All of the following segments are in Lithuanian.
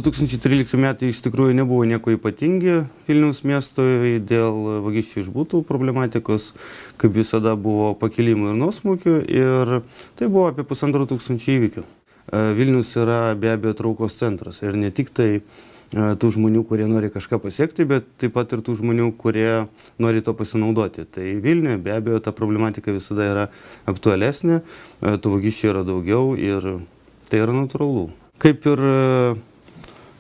2013 metai iš tikrųjų nebuvo nieko ypatingi Vilniaus miestui dėl vagysčių iš butų problematikos, kaip visada buvo pakilimų ir nuosmukių, ir tai buvo apie 1500 įvykių. Vilnius yra be abejo traukos centras ir ne tik tai tų žmonių, kurie nori kažką pasiekti, bet taip pat ir tų žmonių, kurie nori to pasinaudoti. Tai Vilniuje be abejo ta problematika visada yra aktualesnė, tų vagysčių yra daugiau ir tai yra natūralu. Kaip ir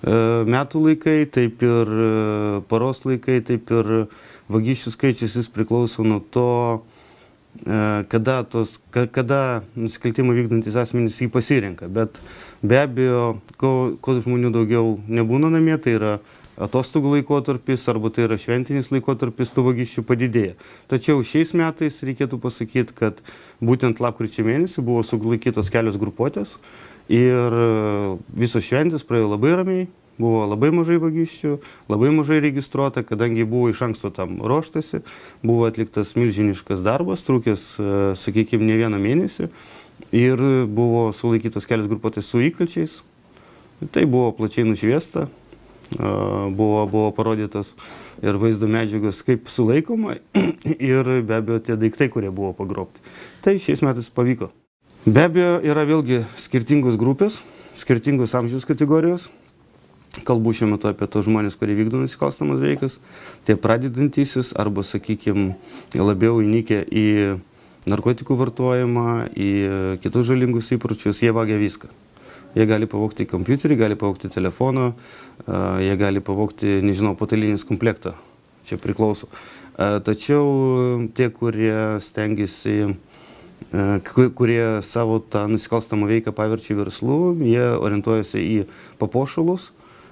metų laikai, taip ir paros laikai, taip ir vagysčių skaičius jis priklauso nuo to, kada nusikaltimą vykdantis asmenys jį pasirenka. Bet be abejo, ko žmonių daugiau nebūna namie, tai yra atostogų laikotarpis arba tai yra šventinis laikotarpis, tų vagysčių padidėja. Tačiau šiais metais reikėtų pasakyti, kad būtent lapkričio mėnesį buvo sulaikytos kelios grupuotės ir visos šventės praėjo labai ramiai. Buvo labai mažai vagysčių, labai mažai registruota, kadangi buvo iš anksto tam ruoštasi, buvo atliktas milžiniškas darbas, trukęs, sakykime, ne vieną mėnesį ir buvo sulaikytos kelios grupuotės su įkalčiais. Tai buvo plačiai nušviesta, buvo parodytas ir vaizdo medžiagos, kaip sulaikoma ir be abejo tie daiktai, kurie buvo pagrobti. Tai šiais metais pavyko. Be abejo yra vėlgi skirtingos grupės, skirtingos amžiaus kategorijos. Kalbu šiuo metu apie tos žmonės, kurie vykdo nusikalstamas veikas, tie pradedantysis arba, sakykime, labiau įnikę į narkotikų vartojimą, į kitus žalingus įpročius, jie vagia viską. Jie gali pavogti kompiuterį, gali pavogti telefoną, jie gali pavogti, nežinau, patalinės komplektą. Čia priklauso. Tačiau tie, kurie stengiasi, kurie savo tą nusikalstamą veiką paverčia verslu, jie orientuojasi į papuošalus,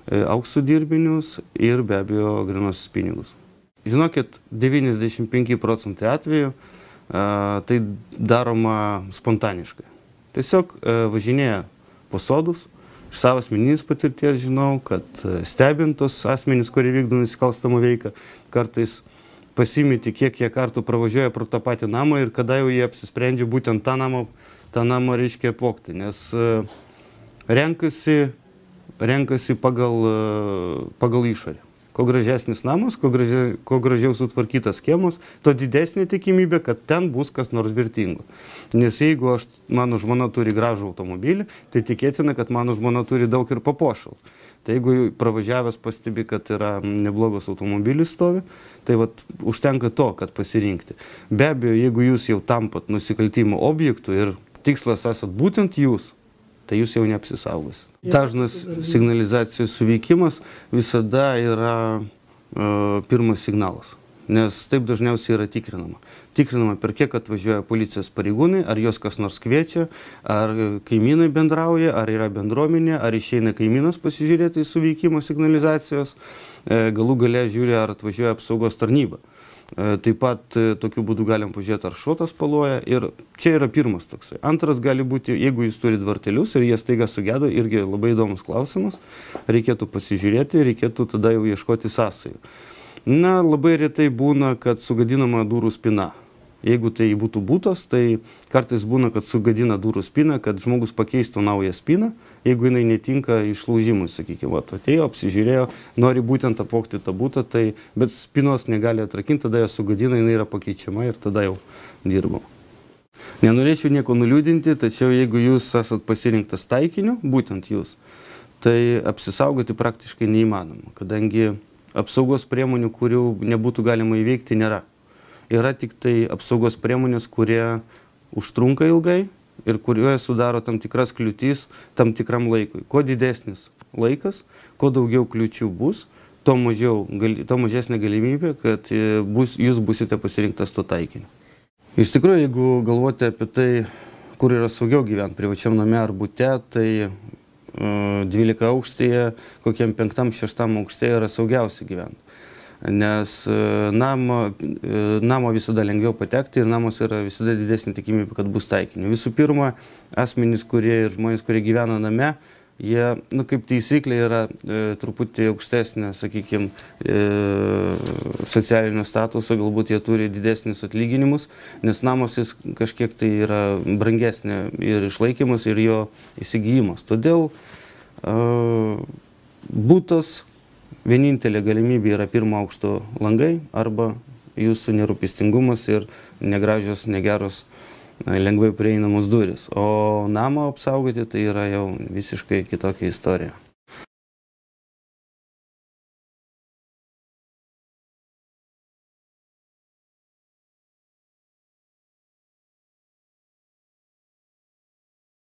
aukso dirbinius ir be abejo grynuosius pinigus. Žinokit, 95% atvejų tai daroma spontaniškai. Tiesiog važinėja po sodus, iš savo asmeninės patirties žinau, kad stebintos asmenys, kurie vykdo nusikalstamą veiką, kartais pasimeti, kiek jie kartų pravažiuoja pro tą patį namą ir kada jau jie apsisprendžia būtent tą namą reiškia apvogti, nes renkasi pagal išorę. Kuo gražesnis namas, kuo gražiau sutvarkytas kiemas, to didesnė tikimybė, kad ten bus kas nors vertingo. Nes jeigu mano žmona turi gražų automobilį, tai tikėtina, kad mano žmona turi daug ir papuošalų. Tai jeigu pravažiavęs pastebi, kad yra neblogas automobilis stovi, tai užtenka to, kad pasirinkti. Be abejo, jeigu jūs jau tampat nusikaltimo objektu ir tikslas esat būtent jūs, tai jūs jau neapsisaugosit. Dažnas signalizacijos suveikimas visada yra pirmas signalas, nes taip dažniausiai yra tikrinama. Tikrinama, per kiek atvažiuoja policijos pareigūnai, ar jos kas nors kviečia, ar kaimynai bendrauja, ar yra bendruomenė, ar išeina kaimynas pasižiūrėti į suveikimą signalizacijos, galų gale žiūri, ar atvažiuoja apsaugos tarnyba. Taip pat tokiu būdu galim pažiūrėti, ar šuotas paloja ir čia yra pirmas toksai. Antras gali būti, jeigu jūs turite vartelius ir jie staiga sugedo, irgi labai įdomus klausimas, reikėtų pasižiūrėti, reikėtų tada jau ieškoti sąsajų. Na, labai retai būna, kad sugadinama durų spyna. Jeigu tai būtų butas, tai kartais būna, kad sugadina durų spyną, kad žmogus pakeistų naują spyną, jeigu jinai netinka išlaužimui, sakykime, atėjo, apsižiūrėjo, nori būtent apvogti tą butą, bet spynos negali atrakinti, tada ją sugadina, jinai yra pakeičiama ir tada jau dirbama. Nenorėčiau nieko nuliūdinti, tačiau jeigu jūs esat pasirinktas taikiniu, būtent jūs, tai apsisaugoti praktiškai neįmanoma, kadangi apsaugos priemonių, kurių nebūtų galima įveikti, nėra. Yra tik tai apsaugos priemonės, kurie užtrunka ilgai ir kurioje sudaro tam tikras kliūtis tam tikram laikui. Kuo didesnis laikas, kuo daugiau kliūčių bus, tuo mažesnė galimybė, kad jūs busite pasirinktas to taikiniu. Iš tikrųjų, jeigu galvoti apie tai, kur yra saugiau gyventi, privačiam name ar bute, tai 12 aukštyje, kokiam 5-6 aukšte yra saugiausia gyventi. Nes namo visada lengviau patekti ir namas yra visada didesnė tikimybė, kad bus taikiniu. Visų pirma, asmenys ir žmonės, kurie gyvena name, jie, kaip taisyklė, yra truputį aukštesnė, sakykime, socialinio statuso, galbūt jie turi didesnis atlyginimus, nes namas jis kažkiek tai yra brangesnė ir išlaikymas, ir jo įsigijimas. Todėl butas, vienintelė galimybė yra pirmo aukšto langai arba jūsų nerūpestingumas ir negražios, negeros, lengvai prieinamos durys. O namo apsaugoti tai yra jau visiškai kitokia istorija.